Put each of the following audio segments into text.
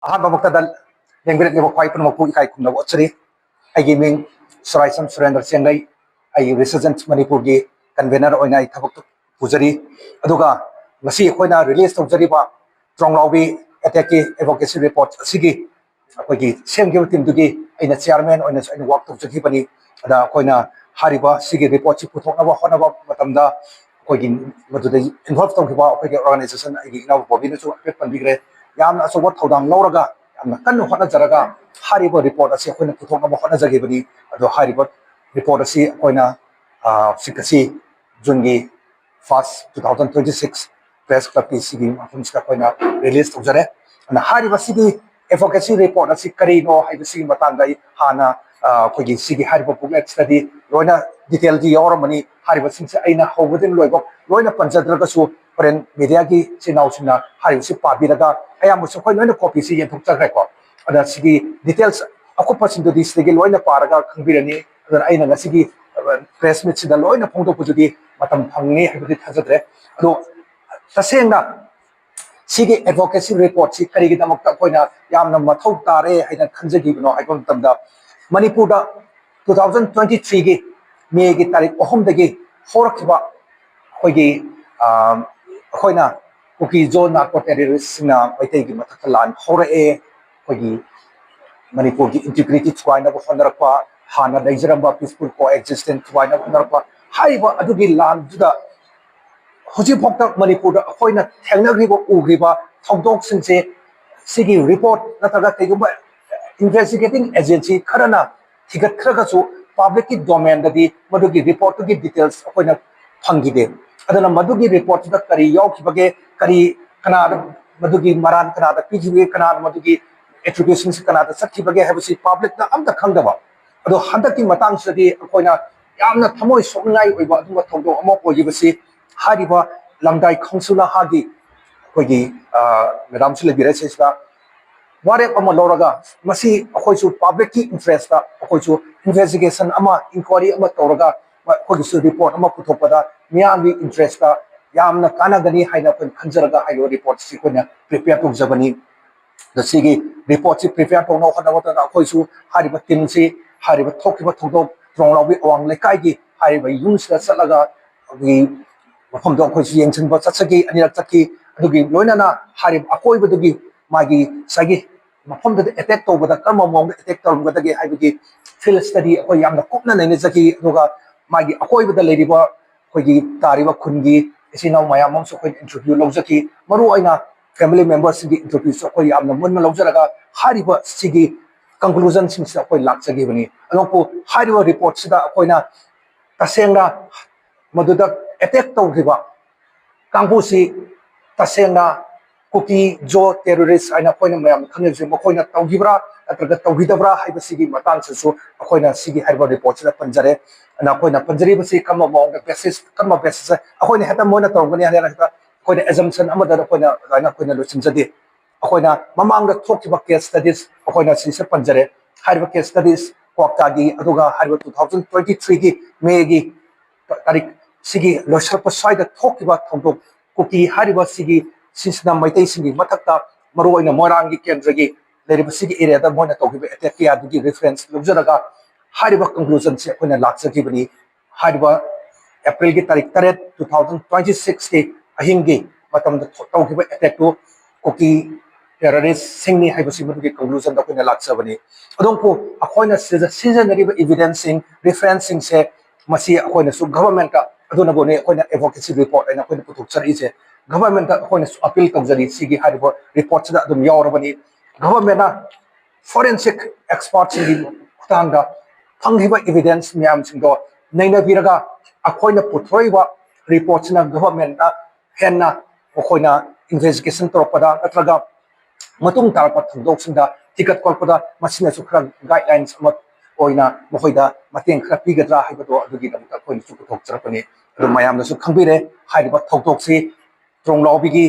Ahababakadal Lengret ni Wakwai pun mapu ikai kum na watsari ai gaming Suraisam Surrender Chengai ai resident Manipur gi convener oina ai thabak pujari aduga ngasi khoina release tawjari ba Tronglaobi attack advocacy report asigi akogi semge team dugi aina chairman oina aina work tawjaki bani ada khoina hariba sigi report chi puthokna ba hona ba matamda akogi maduda involve tawkiba akogi organization ai gi naw bobina chu affect panbigre yamna asoba thodang lawraga yamna kannu hona jaraga hariba report asi akoina puthokna ba hona jagi bani ado hariba report asi akoina sikasi jungi first 2026 press club ki sigi afumska koina release tawjare na hariba sigi advocacy report asi kari no haiba sigi matanga hana kogi sigi hariba book study loina detail ji yormani hariba singse aina hobudin loibo loina panjadraga su foreign media ki chinausina hariba si pabiraga ayam su koi loina copy si yenthuk chakre ko ada sigi details akupa sindu di sigi loina paraga khangbirani ada aina nga sigi press meet sida loina phongdo pujudi matam phangni habidi thajadre ado tasengna sigi advocacy report si kari gidamak ta koina yamna mathau tare haina khanjagi bino haikon tamda manipur da 2023 gi मे की तारीख अहम दगी होरखिबा खोगी खोइना कुकी जो narco terrorist ना मैतै की मथक लान होरए खोगी मणिपुर की इंटीग्रिटी छुआइना बखनरपा हाना दैजरंबा पीसफुल कोएग्जिस्टेंस छुआइना बखनरपा हाइबा अदुगी लान जुदा हुजि भक्ता मणिपुर दा खोइना थेंगनग्रिबो उग्रिबा थौदोक सिंसे सिगी रिपोर्ट नतगा कैगुबा इन्वेस्टिगेटिंग एजेंसी खरना थिगत खरगसु public की domain ददी मधुगी report की details अकोइना फंगिदे अदना मधुगी report दा करी याव की बगे करी कनाद मधुगी मरान कनाद पीजीवे कनाद मधुगी attributions कनाद सखी बगे है बसी public दा अमदा खंगदबा अदो हंदक की मतांग सदी अकोइना यामना थमोय सोंगाई ओइबा अदुमा थौदो अमो ओइबसी हारिबा लंगदाई खंसुला हागी कोगी मैडम सुले बिरेसेसला वारेप अमा लौरगा मसी अखोइसु पब्लिक की इंटरेस्ट दा अखोइसु इन्वेस्टिगेशन अमा इंक्वायरी अमा तौरगा अखोइसु रिपोर्ट अमा पुथोपदा मियामगी इंटरेस्ट दा यामना कानागनी हाइना कोन खंजरगा हाइलो रिपोर्ट सि कोना प्रिपेयर तौजबनी द सिगी रिपोर्ट सि प्रिपेयर तौनो खनावता अखोइसु हारिबा टीम सि हारिबा थोकिबा थौदो ट्रोंगलावबी अवांग लेकाइगी हारिबा यूनिसला चलगा गी मफमदो अखोइसु येंचनबा चचगी अनिरक चकी अदुगी लोइनाना हारिबा अकोइबदुगी मागी सगी मफम द अटैक तौबदा कम अमाउंट अटैक तौबदगी हाइबगी field study अखोय यामना कुपना नैने जकी दुगा मागी अकोइबदा लेरिबा खोगी तारिबा खुनगी इसिनाव मायामम सो खोय इंटरव्यू लौजकी मरु आइना फैमिली मेंबर्स की इंटरव्यू सो खोय यामना मुन लौजरगा हारिबा सिगी कंक्लूजन सिंग से खोय लाक्सगी बनी अनोपु हारिबा रिपोर्ट सिदा अखोयना तसेंगा मदुदा अटैक तौरिबा कांगुसी तसेंगा कुकी जो टेररिस्ट आइना खोयना मयाम खंगजे मखोयना तौगिब्रा अत्रगा तौगिदब्रा हाइबसिगी मतंग ससु अखोयना सिगी हाइबा रिपोर्ट सिदा पंजरे ना खोयना पंजरी बसी कम अमाउंट बेसिस कम बेसिस अखोयना हेता मोना तौगनी हाना हेता खोयना एजम्पशन अमदा खोयना आइना खोयना लोचिनजदि अखोयना ममांग थोकिबा केस स्टडीज अखोयना सिसे पंजरे हाइबा केस स्टडीज क्वाक्टागी अदुगा हाइबा 2023 की मे की तारीख सिगी लोसरप साइड थोकिबा थौदो कुकी हाइबा सिगी सिसना मैतै सिंगी मथक्ता मरोइना मोरांगी केंद्रगी लेरिबा सिगी एरिया दा मोना तौगिबा अटैक की आदुगी रेफरेंस लुजरगा हारिबा कंक्लूजन से अखोना लाक्सकीबनी हारिबा अप्रैल की तारीख 3 2026 के अहिंगी मतम तौगिबा अटैक तो कुकी टेररिस्ट सिंगनी हाइबसी मदुगी कंक्लूजन दा अखोना लाक्सबनी अदोंको अखोना सीजनरीबा एविडेंसिंग रेफरेंसिंग से मसी अखोना सु गवर्नमेंट का अदुना बोने अखोना एडवोकेसी रिपोर्ट आइना अखोना पुथुकचरी से गवर्नमेंट का अखोना अपील तौजरी सिगी हारिबा रिपोर्ट से अदुम यावरबनी गवर्नमेंट फोरेंसिक एक्सपर्ट सिंगी खुतांगा फंगिबा एविडेंस म्याम सिंगो नैना बिरगा अखोना पुथोइबा रिपोर्ट सिना गवर्नमेंट हेन्ना अखोना इन्वेस्टिगेशन तोरपदा नत्रगा मतुंग तारपा थंदोकसिंदा टिकट कोलपदा मसिना सुखरा गाइडलाइंस अमा ओइना मखोइदा मतेंग खरा पिगद्रा हाइबदो अदुगी दमता अखोना सुखथोक चरपनी अदु मयामना सु खंबिरे हाइबा थौदोकसि ट्रोंगलाओबीगी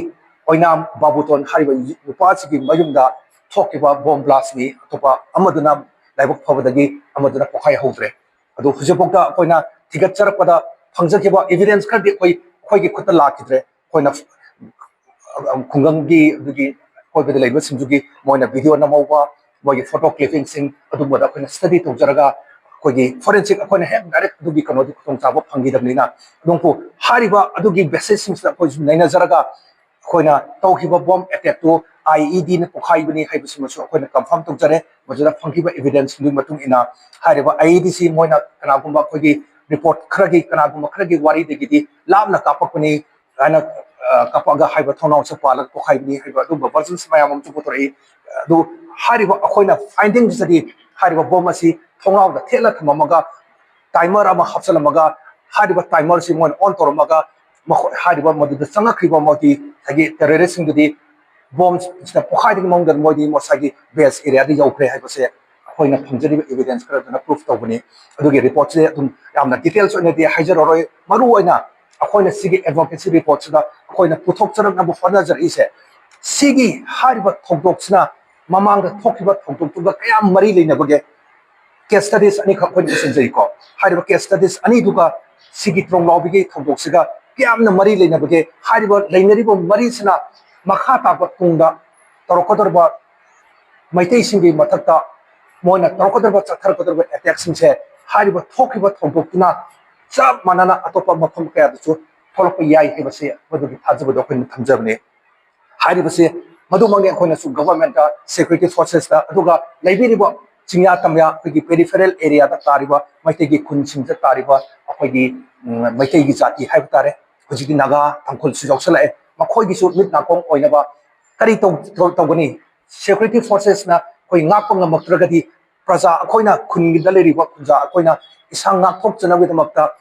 ओइना बाबुतोन हाइबा नुपासिगी मयुमदा थोकिबा बॉम्ब ब्लास्ट नि अतोपा अमदुना लाइबक फबदगी अमदुना पोखाय होद्रे अदु हुजपोक्ता अखोइना थिगत चरपदा फंगजकिबा एविडेंस खरदि खोइगी खुत लाखिद्रे खोइना खुंगंगी दुगी ꯑꯀꯣꯏꯕꯗ ꯂꯩꯕ ꯁꯤꯡꯗꯨꯒꯤ ꯃꯣꯏꯅ ꯚꯤꯗꯤꯑꯣ ꯅꯝꯍꯧꯕ ꯃꯣꯏꯒꯤ ꯐꯣꯇꯣ ꯀ꯭ꯂꯤꯞꯄꯤꯡꯁꯤꯡ ꯑꯗꯨꯝꯕꯗ ꯑꯩꯈꯣꯏꯅ ꯁ꯭ꯇꯗꯤ ꯇꯧꯖꯔꯒ ꯑꯩꯈꯣꯏꯒꯤ ꯐꯣꯔꯦꯟꯁꯤꯛ ꯑꯩꯈꯣꯏꯅ ꯍꯦꯛ ꯗꯥꯏꯔꯦꯛ ꯑꯗꯨꯒꯤ ꯀꯩꯅꯣꯗꯤ ꯈꯨꯗꯣꯡꯆꯥꯕ ꯐꯪꯈꯤꯗꯕꯅꯤꯅ ꯑꯗꯨꯝꯕꯨ ꯍꯥꯏꯔꯤꯕ ꯑꯗꯨꯒꯤ ꯕꯦꯁꯤꯁꯁꯤꯡꯁꯤꯗ ꯑꯩꯈꯣꯏꯁꯨ ꯅꯩꯅꯖꯔꯒ ꯑꯩꯈꯣꯏꯅ ꯇꯧꯈꯤꯕ ꯕꯣꯝ ꯑꯦꯇꯦꯛꯇꯨ IEDꯅ ꯄꯣꯈꯥꯏꯕꯅꯤ ꯍꯥꯏꯕꯁꯤꯃꯁꯨ ꯑꯩꯈꯣꯏꯅ ꯀꯟꯐꯥꯔꯝ ꯇꯧꯖꯔꯦ ꯃꯗꯨꯗ ꯐꯪꯈꯤꯕ ꯏꯕꯤꯗꯦꯟꯁꯗꯨꯒꯤ ꯃꯇꯨꯡ ꯏꯟꯅ ꯍꯥꯏꯔꯤꯕ IEDꯁꯤ ꯃꯣꯏꯅ ꯀꯅꯥꯒꯨꯝꯕ ꯑꯩꯈꯣꯏꯒꯤ ꯔꯤꯄꯣꯔꯠ ꯈꯔꯒꯤ ꯀꯅꯥꯒꯨꯝꯕ ꯈꯔꯒꯤ ꯋꯥꯔꯤꯗꯒꯤꯗꯤ ꯂꯥꯞꯅ ꯀꯥꯞꯄꯛꯄꯅꯤ ꯍꯥꯏꯅ ꯀꯥꯞꯄꯛꯑꯒ ꯍꯥꯏꯕ ꯊꯣꯡꯅꯥꯎꯁꯨ ꯄꯥꯜꯂꯒ ꯄꯣꯈꯥꯏꯕꯅꯤ ꯍꯥꯏꯕ ꯑꯗꯨꯒꯨꯝꯕ ꯚꯔꯖꯟꯁ ꯃꯌꯥꯝ ꯑꯃꯁꯨ ꯄꯨꯊꯣꯔꯛꯏ ꯑꯗꯨ ꯍꯥꯏꯔꯤꯕ ꯑꯩꯈꯣꯏꯅ ꯐꯥꯏꯟꯗꯤꯡꯁꯤꯗꯤ ꯍꯥꯏꯔꯤꯕ ꯕꯣꯝ ꯑꯁꯤ ꯊꯣꯡꯅꯥꯎꯗ ꯊꯦꯠꯂ ꯊꯝꯃꯝꯃꯒ ꯇꯥꯏꯃꯔ ꯑꯃ ꯍꯥꯞꯆꯜꯂꯝꯃꯒ ꯍꯥꯏꯔꯤꯕ ꯇꯥꯏꯃꯔꯁꯤ ꯃꯣꯏꯅ ꯑꯣꯟ ꯇꯧꯔꯝꯃꯒ ꯍꯥꯏꯔꯤꯕ ꯃꯗꯨꯗ ꯆꯪꯉꯛꯈꯤꯕ ꯃꯣꯏꯒꯤ ꯉꯁꯥꯏꯒꯤ ꯇꯦꯔꯣꯔꯤꯁꯁꯤꯡꯗꯨꯗꯤ ꯕꯣꯝꯁꯤꯗ ꯄꯣꯈꯥꯏꯗꯒꯤ ꯃꯑꯣꯡꯗ ꯃꯣꯏꯗꯤ ꯉꯁꯥꯏꯒꯤ ꯕꯦꯁ ꯑꯦꯔꯤꯌꯥꯗ ꯌꯧꯈ꯭ꯔꯦ ꯍꯥꯏꯕꯁꯦ ꯑꯩꯈꯣꯏꯅ ꯐꯪꯖꯔꯤꯕ ꯏꯕꯤꯗꯦꯟꯁ ꯈꯔꯗꯨꯅ ꯄ꯭ꯔꯨꯐ ꯇꯧꯕꯅꯤ ꯑꯗꯨꯒꯤ ꯔꯤꯄꯣꯔꯠꯁꯦ ꯑꯗꯨꯝ ꯌꯥꯝꯅ ꯗꯤꯇꯦꯜꯁ ꯑꯣꯏꯅꯗꯤ ꯍꯥꯏꯖꯔꯔꯣꯏ ꯃꯔꯨꯑꯣꯏꯅ ꯑꯩꯈꯣꯏꯅ ꯁꯤꯒꯤ ꯑꯦꯗꯚꯣꯀꯦꯁꯤ ꯔꯤꯄꯣꯔꯠꯁꯤꯗ ꯑꯩꯈꯣꯏꯅ ꯄꯨꯊꯣꯛꯆꯔꯛꯅꯕ ꯍꯣꯠꯅꯖꯔꯛꯏꯁꯦ ꯁꯤꯒꯤ ꯍꯥꯏꯔꯤꯕ ꯊꯧꯗꯣꯛꯁꯤꯅ ꯃꯃꯥꯡꯗ ꯊꯣꯛꯈꯤꯕ ꯊꯧꯗꯣꯛꯇꯨꯒ ꯀꯌꯥꯝ ꯃꯔꯤ ꯂꯩꯅꯕꯒꯦ ꯀꯦꯁ ꯁ꯭ꯇꯗꯤꯁ ꯑꯅꯤꯈꯛ ꯑꯩꯈꯣꯏꯅ ꯏꯁꯤꯟꯖꯩꯀꯣ ꯍꯥꯏꯔꯤꯕ ꯀꯦꯁ ꯁ꯭ꯇꯗꯤꯁ ꯑꯅꯤꯗꯨꯒ ꯁꯤꯒꯤ ꯇ꯭ꯔꯣꯡꯂꯥꯎꯕꯤꯒꯤ ꯊꯧꯗꯣꯛꯁꯤꯒ ꯀꯌꯥꯝꯅ ꯃꯔꯤ ꯂꯩꯅꯕꯒꯦ ꯍꯥꯏꯔꯤꯕ ꯂꯩꯅꯔꯤꯕ ꯃꯔꯤꯁꯤꯅ ꯃꯈꯥ ꯇꯥꯕ ꯇꯨꯡꯗ ꯇꯧꯔꯛꯀꯗꯧꯔꯤꯕ ꯃꯩꯇꯩꯁꯤꯡꯒꯤ ꯃꯊꯛꯇ ꯃꯣꯏꯅ ꯇꯧꯔꯛꯀꯗꯧꯔꯤꯕ ꯆꯠꯊꯔꯛꯀꯗꯧꯔꯤꯕ ꯑꯦꯇꯦꯛꯁꯤꯡꯁꯦ ꯍꯥꯏꯔꯤꯕ ꯊꯣꯛꯈꯤꯕ ꯊꯧꯗꯣꯛꯇꯨꯅ ꯆꯞ ꯃꯥꯟꯅꯅ ꯑꯇꯣꯞꯄ ꯃꯐꯝ ꯀꯌꯥꯗꯁꯨ ꯊꯣꯛꯂꯛꯄ ꯌꯥꯏ ꯍꯥꯏꯕꯁꯤ ꯃꯗꯨꯒꯤ ꯊꯥꯖꯕꯗꯣ ꯑꯩꯈꯣꯏꯅ ꯊꯝꯖꯕꯅꯤ ꯍꯥꯏꯔꯤꯕꯁꯤ ꯃꯗꯨꯃꯛꯅꯤ ꯑꯩꯈꯣꯏꯅꯁꯨ ꯒꯚꯔꯟꯃꯦꯟꯠꯇ ꯁꯦꯀ꯭ꯌꯨꯔꯤꯇꯤ ꯐꯣꯔꯁꯦꯁꯇ ꯑꯗꯨꯒ ꯂꯩꯕꯤꯔꯤꯕ ꯆꯤꯡꯌꯥ ꯇꯝꯌꯥ ꯑꯩꯈꯣꯏꯒꯤ ꯄꯦꯔꯤꯐꯦꯔꯦꯜ ꯑꯦꯔꯤꯌꯥꯗ ꯇꯥꯔꯤꯕ ꯃꯩꯇꯩꯒꯤ ꯈꯨꯟꯁꯤꯡꯗ ꯇꯥꯔꯤꯕ ꯑꯩꯈꯣꯏꯒꯤ ꯃꯩꯇꯩꯒꯤ ꯖꯥꯇꯤ ꯍꯥꯏꯕ ꯇꯥꯔꯦ ꯍꯧꯖꯤꯛꯇꯤ ꯅꯥꯒꯥ ꯇꯥꯡꯈꯨꯜꯁꯨ ꯌꯥꯎꯁꯜꯂꯛꯑꯦ ꯃꯈꯣꯏꯒꯤꯁꯨ ꯃꯤꯠ ꯅꯥꯀꯣꯡ ꯑꯣꯏꯅꯕ ꯀꯔꯤ ꯇꯧꯒꯅꯤ ꯁꯦꯀ꯭ꯌꯨꯔꯤꯇꯤ ꯐꯣꯔꯁꯦꯁꯅ ꯑꯩꯈꯣꯏ ꯉꯥꯛꯄ ꯉꯝꯃꯛꯇ꯭ꯔꯒꯗꯤ ꯄ꯭ꯔꯖꯥ ꯑꯩꯈꯣꯏꯅ ꯈꯨꯟꯒꯤꯗ ꯂꯩꯔꯤꯕ ꯈꯨꯟꯖꯥ ꯑꯩꯈꯣꯏꯅ ꯏꯁꯥ ꯉꯥꯛꯊꯣꯛꯆꯅꯕꯒꯤꯗꯃꯛꯇ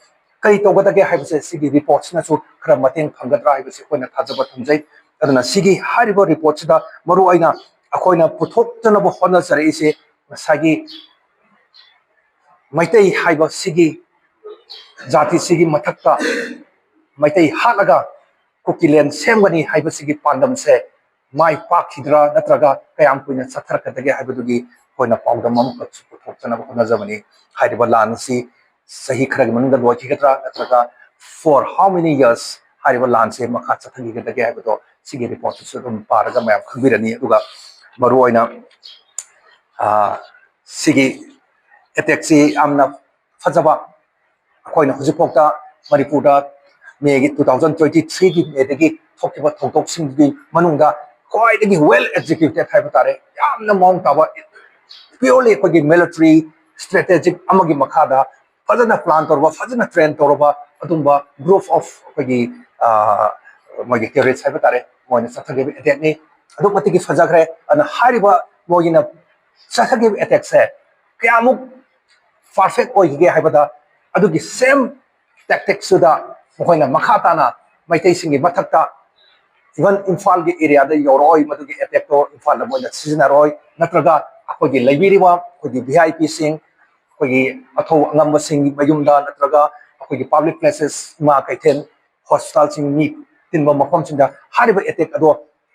ꯀꯔꯤ ꯇꯧꯒꯗꯒꯦ ꯍꯥꯏꯕꯁꯦ ꯁꯤꯒꯤ ꯔꯤꯄꯣꯔꯠꯁꯤꯅꯁꯨ ꯈꯔ ꯃꯇꯦꯡ ꯐꯪꯒꯗ꯭ꯔꯥ ꯍꯥꯏꯕꯁꯤ ꯑꯩꯈꯣꯏꯅ ꯊꯥꯖꯕ ꯊꯝꯖꯩ ꯑꯗꯨꯅ ꯁꯤꯒꯤ ꯍꯥꯏꯔꯤꯕ ꯔꯤꯄꯣꯔꯠꯁꯤꯗ ꯃꯔꯨꯑꯣꯏꯅ ꯑꯩꯈꯣꯏꯅ ꯄꯨꯊꯣꯛꯆꯅꯕ ꯍꯣꯠꯅꯖꯔꯛꯏꯁꯦ ꯉꯁꯥꯏꯒꯤ ꯃꯩꯇꯩ ꯍꯥꯏꯕ ꯁꯤꯒꯤ ꯖꯥꯇꯤꯁꯤꯒꯤ ꯃꯊꯛꯇ ꯃꯩꯇꯩ ꯍꯥꯠꯂꯒ ꯀꯨꯀꯤꯂꯦꯟ ꯁꯦꯝꯒꯅꯤ ꯍꯥꯏꯕꯁꯤꯒꯤ ꯄꯥꯟꯗꯝꯁꯦ ꯃꯥꯏ ꯄꯥꯛꯈꯤꯗ꯭ꯔꯥ ꯅꯠꯇ꯭ꯔꯒ ꯀꯌꯥꯝ ꯀꯨꯏꯅ ꯆꯠꯊꯔꯛꯀꯗꯒꯦ ꯍꯥꯏꯕꯗꯨꯒꯤ ꯑꯩꯈꯣꯏꯅ ꯄꯥꯎꯗꯝ ꯑꯃꯈꯛꯁꯨ ꯄꯨꯊꯣꯛꯆꯅꯕ ꯍꯣꯠꯅꯖꯕꯅꯤ ꯍꯥꯏꯔꯤꯕ ꯂꯥꯟ ꯑꯁꯤ ꯆꯍꯤ ꯈꯔꯒꯤ ꯃꯅꯨꯡꯗ ꯂꯣꯏꯈꯤꯒꯗ꯭ꯔꯥ ꯅꯠꯇ꯭ꯔꯒ ꯐꯣꯔ ꯍꯥꯎ ꯃꯦꯅꯤ ꯌꯔꯁ ꯍꯥꯏꯔꯤꯕ ꯂꯥꯟꯁꯦ ꯃꯈꯥ ꯆꯠꯊꯈꯤꯒꯗꯒꯦ ꯍꯥꯏꯕꯗꯣ ꯁꯤꯒꯤ ꯔꯤꯄꯣꯔꯠꯇꯨꯁꯨ ꯑꯗꯨꯝ ꯄꯥꯔꯒ ꯃꯌꯥꯝ ꯈꯪꯕꯤꯔꯅꯤ ꯑꯗꯨꯒ ꯃꯔꯨꯑꯣꯏꯅ ꯁꯤꯒꯤ ꯑꯦꯇꯦꯛꯁꯤ ꯌꯥꯝꯅ ꯐꯖꯕ ꯑꯩꯈꯣꯏꯅ ꯍꯧꯖꯤꯛꯐꯥꯎꯗ ꯃꯅꯤꯄꯨꯔꯗ ꯃꯦꯒꯤ 2023ꯒꯤ ꯃꯦꯗꯒꯤ ꯊꯣꯛꯈꯤꯕ ꯊꯧꯗꯣꯛꯁꯤꯡꯒꯤ ꯃꯅꯨꯡꯗ ꯈ꯭ꯋꯥꯏꯗꯒꯤ ꯋꯦꯜ ꯑꯦꯛꯖꯤꯀ꯭ꯌꯨꯇꯦꯠ ꯍꯥꯏꯕ ꯇꯥꯔꯦ ꯌꯥꯝꯅ ꯃꯑꯣꯡ ꯇꯥꯕ ꯄꯤꯌꯣꯔꯂꯤ ꯑꯩꯈꯣꯏꯒꯤ ꯃꯤꯂꯤꯇꯔꯤ ꯁ꯭ꯇ꯭ꯔꯦꯇꯦꯖꯤꯛ ꯑꯃꯒꯤ ꯃꯈꯥꯗ ꯐꯖꯅ ꯄ꯭ꯂꯥꯟ ꯇꯧꯔꯕ ꯐꯖꯅ ꯇ꯭ꯔꯦꯟ ꯇꯧꯔꯕ ꯑꯗꯨꯝꯕ ꯒ꯭ꯔꯨꯞ ꯑꯣꯐ ꯑꯩꯈꯣꯏꯒꯤ ꯃꯣꯏꯒꯤ ꯇꯦꯔरिꯁ ꯍꯥꯏꯕ ꯇꯥꯔꯦ ꯃꯣꯏꯅ ꯆꯠꯊꯈꯤꯕ ꯑꯦꯇꯦꯛꯅꯤ ꯑꯗꯨꯛ ꯃꯇꯤꯛ ꯐꯖꯈ꯭ರೆ ꯑꯗꯨꯅ ꯍꯥꯏꯔꯤꯕ ꯃꯣꯏꯒꯤꯅ ꯆꯠꯊꯈꯤꯕ ꯑꯦꯇꯦꯛꯁꯦ ꯀꯌꯥꯃꯨꯛ ꯄꯔꯐꯦꯛ ꯑꯣꯏꯈꯤꯒꯦ ꯍꯥꯏꯕꯗ ꯑꯗꯨꯒꯤ ꯁꯦꯝ ꯇꯦꯛꯇꯤꯛꯁꯨꯗ ꯃꯈꯣꯏꯅ ꯃꯈꯥ ꯇꯥꯅ ꯃꯩꯇꯩꯁꯤꯡꯒꯤ ꯃꯊꯛꯇ इवन इम्फाल की एरिया यौरई मधुगी एटेक्टो इम्फाल मोइना सिजनरoi नत्रगा अखोगी लेबिरिवा अखोगी वीआईपी सिंग अखोगी अथौ अंगम सिंग मयुमदा नत्रगा अखोगी पब्लिक प्लेसेस मा कैथेन हॉस्पिटल सिंग मी तिनबा मफम सिंदा हारिबा एटेक अदो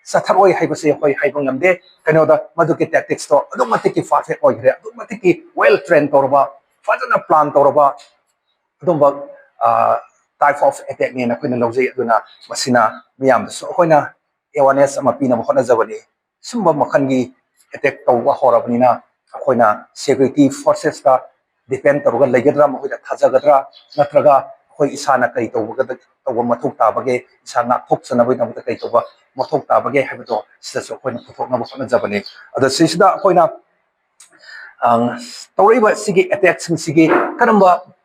सथरoi हाइबसे होय हाइबा ngamde कनोदा मधुगी टैक्टिक्स तो अदो मतिकी परफेक्ट ओइग्रे अदो मतिकी वेल ट्रेन तौरबा फजना प्लान तौरबा अदुम्बा type of attack ne nakhoi lawjai aduna masina miyam so khoina awareness ama pina hona jabani sumba makhangi attack tawwa horabani na khoina security forces ta depend taruga legadra mahoida thajagadra natraga khoi isana kai tawga tawba mathuk tabage isana thokchana bai namta kai tawba mathuk tabage habido sida so khoina puthokna hona jabani ada sisida khoina tawriba sigi attack sigi karamba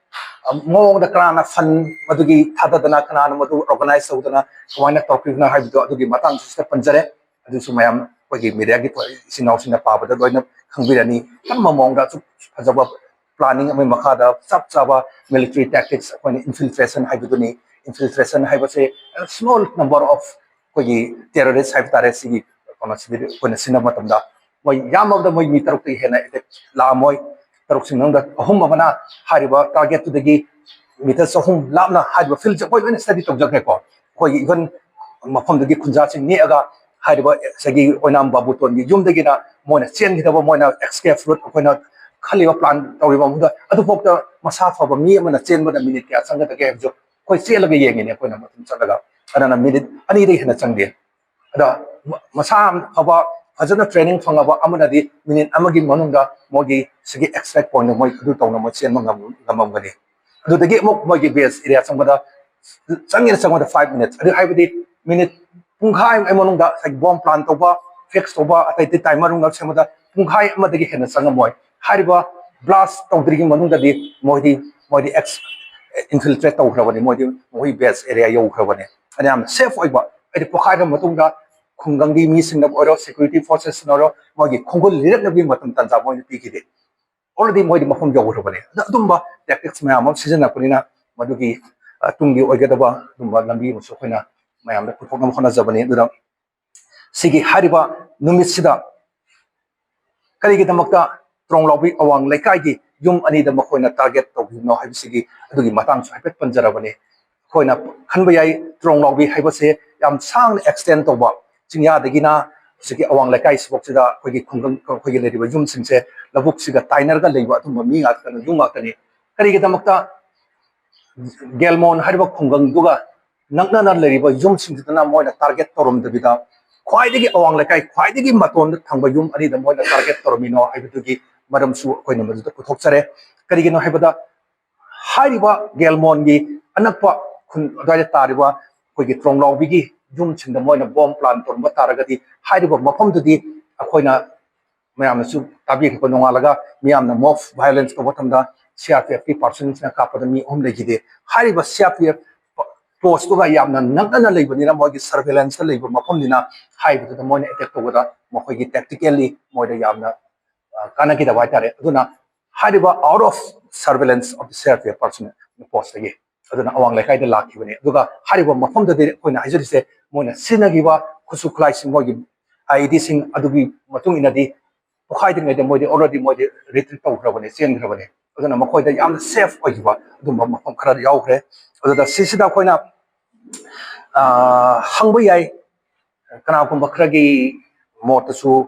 मोंग कना fun मधुगी थादना कना मधु organise तौदना कमायना तौकिना हाइबदो अदुगी Matang system पंजरे अदुसु मयाम कोगी media की सिनाउसिना पाबदा लोइना खंबिरानी कम मोंग दा फजबा planning अमे मखादा सब चाबा military tactics कोनी infiltration हाइबदुनी इन्फिल्ट्रेशन हाइबसे स्मॉल नंबर ऑफ कोगी टेररिस्ट हाइब तारे सिगी कोना सिबि कोना सिना मतमदा मोय यामबदा मोय मीटरक हेना ला मोय तरुक्सिंग अहम अमना हारिबा टारगेट तुदगी मीटर सहम लापना हारिबा फिल्ड से कोई स्टडी तौजग्रेको कोई इवन मफमदगी खुंजासिंग नेगा हारिबा सगी Onam बाबुतोनगी युमदगिना Mona चेनगिदबा Mona escape route कोना खलिबा प्लान तौरिबा मुदा अदु फोक्ता मसा फबा मी अमना चेनबदा मिनिट क्या संगतगे जो कोई चेलगा येंगिने कोना मतम चलगा अना मिनिट अनि दे हेना चंगदे अदा masa haba fazana training fangaba amana di minute amagi manungda mogi sigi extract point moi du tawna mo chen ngam gani adu dagi mo mogi base area sangada sangin sangada 5 minutes adu haibadi minute pungkhai ai manungda like bomb plan toba fix toba atai ti timer ngam samada pungkhai amadagi hena sangamoi hariba blast tawdrigi manungda di moidi ex infiltrate tawhrabani moi base area yo khrabani ani am safe oiba ai pokhai ra matungda khungangi mi singna oro security forces noro mogi khongol lirak nabi matam tanza moi pi kide already moidi mafam yo khrabani adumba tactics ma am season akunina madugi tungi oigadaba dumba lambi muso khoina mayam da puthok nam khona jabani dura sigi hariba numisida kari damakta Tronglaobi awang laikai gi yum ani da makhoina target tawino haibisigi adugi matang su haipet panjarabani khoina khanba yai Tronglaobi haibase yam sang extend toba chingya dagina sigi awang laikai sibok sida khogi khungang khogi leriba yum singse labuk siga tainer ga leiba tum mi nga kan yum akani kari damakta gelmon hariba khungang duga nangna na leriba yum singdana moina target torom dabida khwaidagi awang laikai khwaidagi maton thangba yum ani da moina target toromino haibitugi maram su koina madu puthok sare karigino haibada hariba gelmon gi anakpa khun dai tariba koigi Tronglaobi gi yum chingda moina bomb plan torba taragati hariba mafam dudi akoina mayamna su tabi ko nongalaga miyamna mof violence ko botamda CRPF % na kapada mi legide hariba CRPF post ko ga yamna nangana leibani moigi surveillance leiba mafam dina haibu da moina attack ko da moigi tactically moida yamna kana ki da waitare aduna hariba out of surveillance of the CRPF person post again aduna awang laikai da lakhi bane aduga hariba mafam da de koina hajuri se moina sinagiba khusu khlai sing mogi ID sing adugi matung inadi pokhai de ngade moidi already moidi retreat taw khrabane chen khrabane aduna makhoi da yam safe ojiba aduma mafam khara yaukre aduda sisida koina hangba yai kana kum bakragi motasu